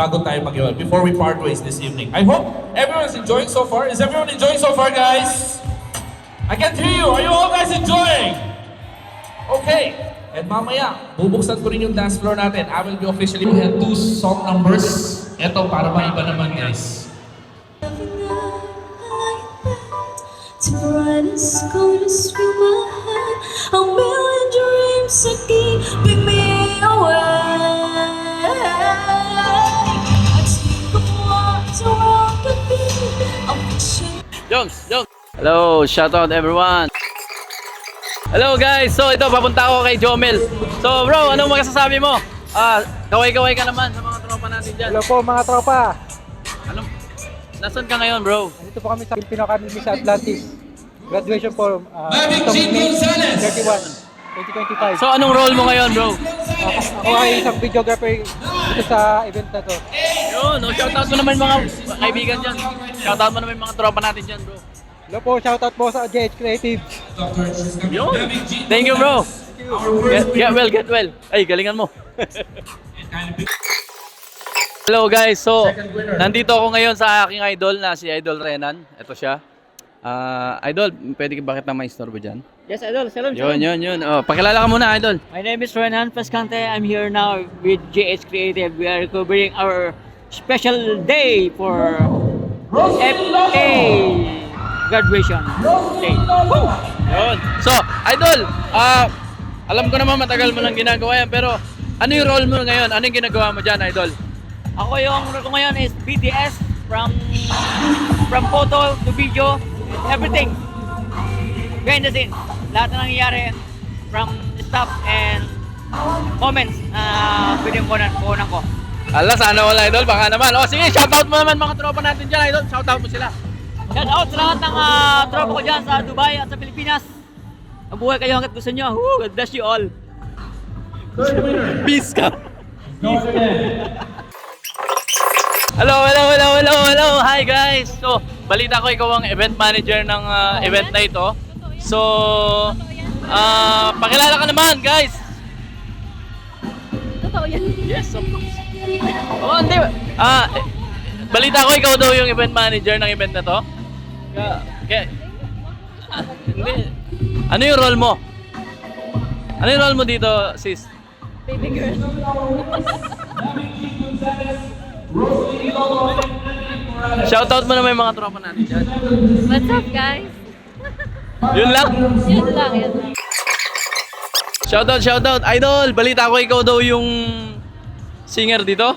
bago tayo mag-iwan, before we part ways this evening. I hope everyone's enjoying so far. Is everyone enjoying so far, guys? I can't hear you. Are you all guys enjoying? Okay. And mamaya, bubuksan ko rin yung dance floor natin. I will be officially... We have 2 song numbers. Ito, para maiba naman, guys. Brightest gonna scream my head. A million dreams are keeping me away. I take a walk around the beat. I'm wishing. Jones! Hello, shout out everyone! Hello guys! So ito, papunta ako kay Jomel. So bro, anong magsasabi mo? Kaway-kaway ka naman sa mga tropa natin dyan. Hello po mga tropa. Nasaan ka ngayon bro? Nandito po kami sa Filipino Academy sa Atlantis. Graduation po itong May 31, 2025. So anong role mo ngayon bro? Ako ay isang videographer dito sa event na to. Yun, shoutout mo naman mga kaibigan dyan. Shoutout mo naman mga tropa natin dyan bro. Hello po, shoutout po sa JH Creative. Yun. Thank you bro. Get well. Ay, galingan mo. Hello guys, so nandito ako ngayon sa aking idol na si Idol Renan. Ito siya. Idol, pwede ba kita ma-istorbo dyan? Yes, Idol. Salam. Yun. Oh, pakilala ka muna, Idol. My name is Renan Pescante. I'm here now with JH Creative. We are covering our special day for FA graduation day. Yun. So, Idol, alam ko naman matagal mo nang ginagawa yan, pero ano yung role mo ngayon? Ano yung ginagawa mo dyan, Idol? Ako yung role ko ngayon is BTS from photo to video, everything. Behind the scene. Lahat na nangyayari from stuff and moments na pwedeng kunan ko. Ala, sana wala, Idol. Baka naman. O, sige, shoutout mo naman mga tropa natin dyan, Idol. Shoutout mo sila. Shout out sa lahat ng tropa ko dyan sa Dubai at sa Pilipinas. Mabuhay kayo hanggat gusto nyo. God bless you all. Peace ka. Hello. Hi guys. So, balita ko ikaw ang event manager ng event na ito. So, pakilala ka naman, guys. Totoo yan. Yes, of course. Oh, hindi. Balita ko ikaw daw yung event manager ng event na to. Hindi. Ano yung role mo? Ano yung role mo dito, sis? Baby girl. Shoutout mo naman yung mga tropa natin dyan. What's up, guys? Yun lang. Yun lang. Shoutout. Idol, balita ko ikaw daw yung singer dito.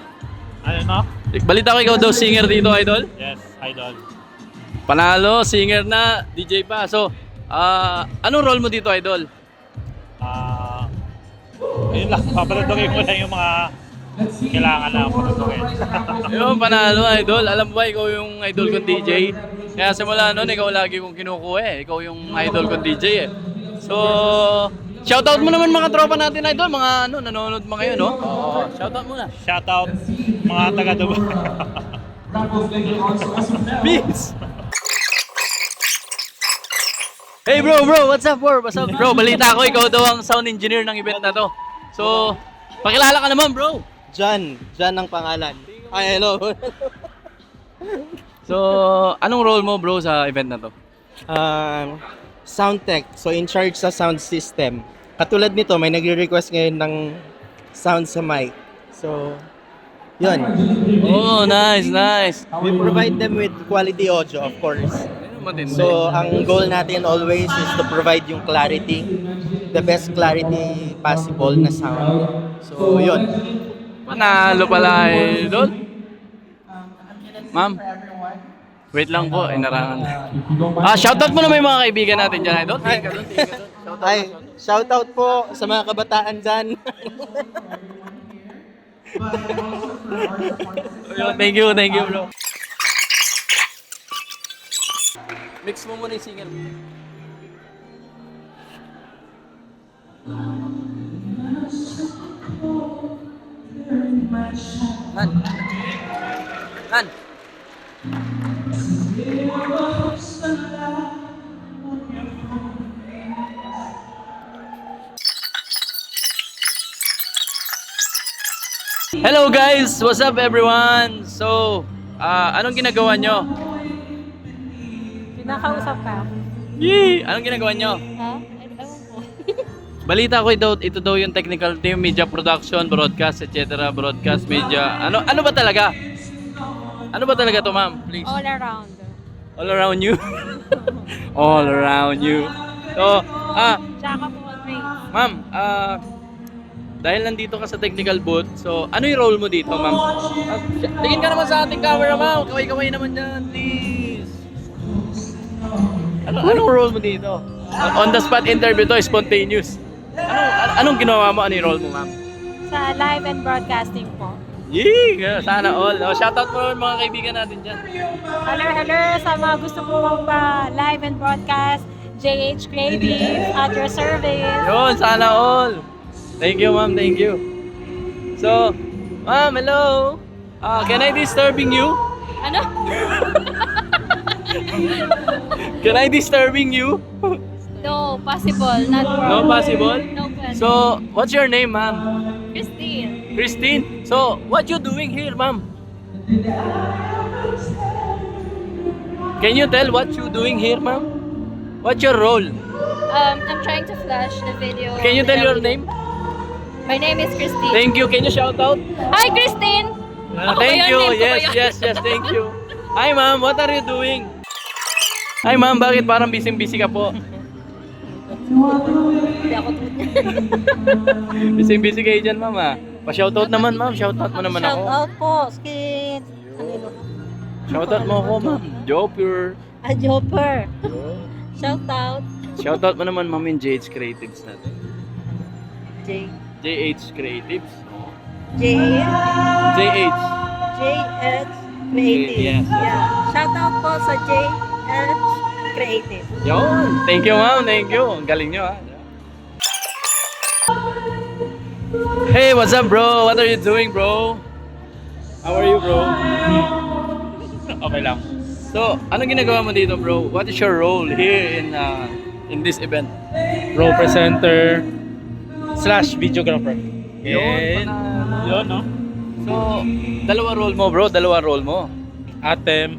Ano no? Balita ko ikaw daw singer dito, Idol. Yes, idol. Panalo, singer na, DJ pa. So, anong role mo dito, Idol? Yun lang, papalatungin ko lang yung mga kailangan na palatungin. Yung panalo, Idol. Alam mo ba, ikaw yung idol kong DJ? Kaya simula nun, ikaw lagi kong kinukuha eh. Ikaw yung idol kong DJ eh. So, shoutout mo naman mga tropa natin, Idol. Mga nanonood mo ngayon, no? Oo, shoutout muna. Shoutout mga taga Dubai. Peace! Hey bro, what's up bro? Bro, balita ko ikaw daw ang sound engineer ng event na to. So, pakilala ka naman bro. John ang pangalan. Ay, hello. So, anong role mo bro sa event na to? Sound tech, so in charge sa sound system. Katulad nito, may nagre-request ngayon ng sound sa mic. So, yun. Oh, nice. We provide them with quality audio, of course. So, ang goal natin always is to provide yung clarity, the best clarity possible na sound. So, yun. Panalo pala, Idol. Ma'am, wait lang po, inarangan. Shoutout mo naman yung mga kaibigan natin dyan, Idol. Tingin ka doon. Ay, shoutout po sa mga kabataan dyan. Thank you bro. Mix mo muna yung singer. Han. Hello guys! What's up everyone? So, anong ginagawa nyo? Kinakausap ka? Yee! Anong ginagawa nyo? Ha? Ewan ko. Balita ko ito daw yung technical team, media production, broadcast, etc. Broadcast, media. Ano ba talaga? Ano ba talaga to, ma'am? Please. All around. All around you. All around you. So, Tsaka po all praise. ma'am, dahil nandito ka sa technical booth, so ano yung role mo dito, ma'am? Tingin ka naman sa ating camera, ma'am. Kaway-kaway naman dyan, please. Anong role mo dito? On the spot interview to, spontaneous. Anong ginawa mo? Ano yung role mo, ma'am? Sa live and broadcasting po. Yee! Sana all. Shoutout mo mga kaibigan natin dyan. Hello sa mga gusto po live and broadcast. JH Creative at your service. Yun, sana all. Thank you, ma'am. Thank you. So, ma'am, hello. Can I disturbing you? Ano? Can I disturbing you? No, possible. Not No possible? No pwede. So, what's your name, ma'am? Christine. Christine. So, what you doing here, ma'am? Can you tell what you doing here, ma'am? What's your role? I'm trying to flash the video. Can you tell your name? My name is Christine. Thank you. Can you shout out? Hi, Christine! Ako ba Thank yun? you. Name ko ba Yes, yun? thank you. Hi, ma'am. What are you doing? Hi, ma'am. Bakit parang busy-busy ka po? Hindi ako Busy-busy kayo dyan, ma'am, ah. Pa-shoutout naman, ma'am. Shoutout mo naman ako. Shout out po, Skid. Shoutout mo ako, ma'am. Jopper. Jopper. Shout out. Shoutout mo naman, ma'am, yung JH Creatives natin. J. JH Creatives. J. JH. JH Creative. Yes. Yeah. Shout out po sa JH Creative. Yun. Thank you, ma'am. Thank you. Ang galing nyo, ha. Hey, what's up, bro? What are you doing, bro? How are you, bro? Okay lang. So, anong ginagawa mo dito, bro? What is your role here in this event? Pro presenter / videographer. Yun. Yun, no? So, dalawa role mo, bro. Dalawa role mo. Atem.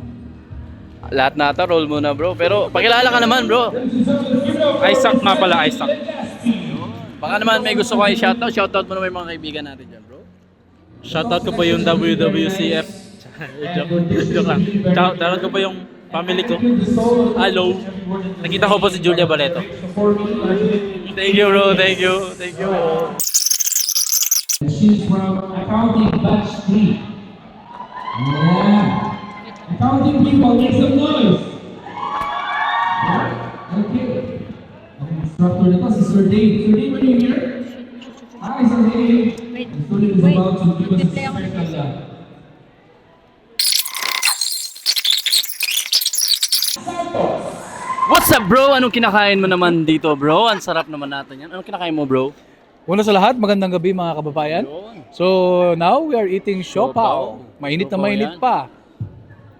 Lahat na ata role mo na, bro. Pero, pakilala ka naman, bro. Isaac nga pala, Isaac. Baka naman may gusto ko ay shoutout. Shoutout mo naman yung mga kaibigan natin dyan, bro. Shoutout ko po yung WWCF. Joke lang. Shoutout ko po yung family ko. Hello. Nakita ko po si Julia Barreto. Thank you, bro. Thank you. Thank you. She's from Accounting Batch 3. Yeah. Accounting people, make some noise. Okay. Ang instructor nito si Sir Dave. Sir Dave, are you here? Hi, Sir Dave. Wait. The student is about to give us a Magpi-play ako ng special What's up, bro? Anong kinakain mo naman dito, bro? Ang sarap naman natin yan. Anong kinakain mo, bro? Una sa lahat, magandang gabi mga kababayan. So now we are eating siopaw. Mainit na Siopaw mainit yan. pa.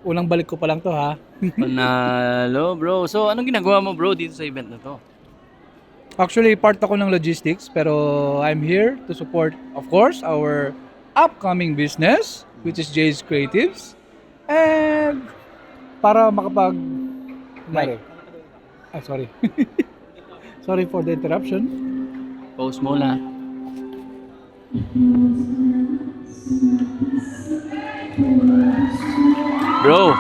Unang balik ko pa lang to ha. Panalo, bro. So, anong ginagawa mo, bro, dito sa event na to? Actually, part ako ng logistics pero I'm here to support, of course, our upcoming business, which is Jay's Creatives. And para makapag... sorry. Sorry for the interruption. Post mo na. Bro,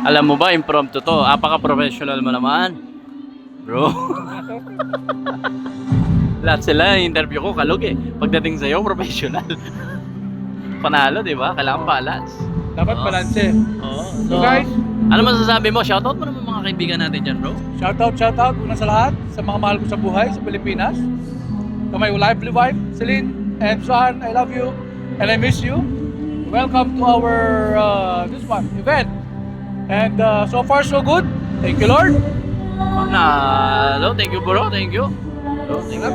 alam mo ba, impromptu to. Apaka-professional mo naman. Bro. Lahat sila, yung interview ko, kalog eh. Pagdating sa'yo, professional. Panalo, di ba? Kailangan balance. Dapat balance. Oo. So guys, ano masasabi mo? Shoutout mo naman mga kaibigan natin dyan, bro. shoutout una sa lahat sa mga mahal ko sa buhay sa Pilipinas. To my lively wife, Celine and Suhan, I love you and I miss you. Welcome to our event. And so far so good. Thank you, Lord. Panalo. Thank you, bro. Thank you. Bro, thank you.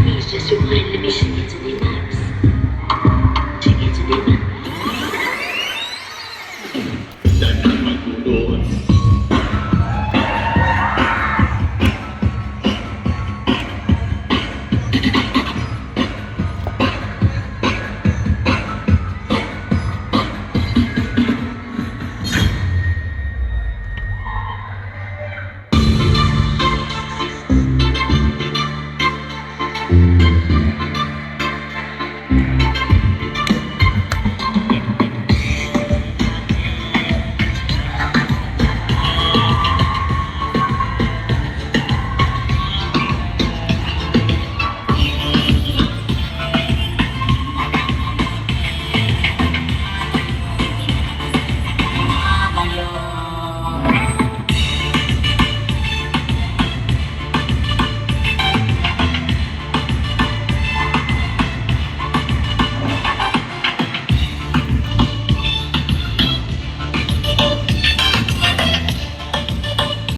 He's just one, let me show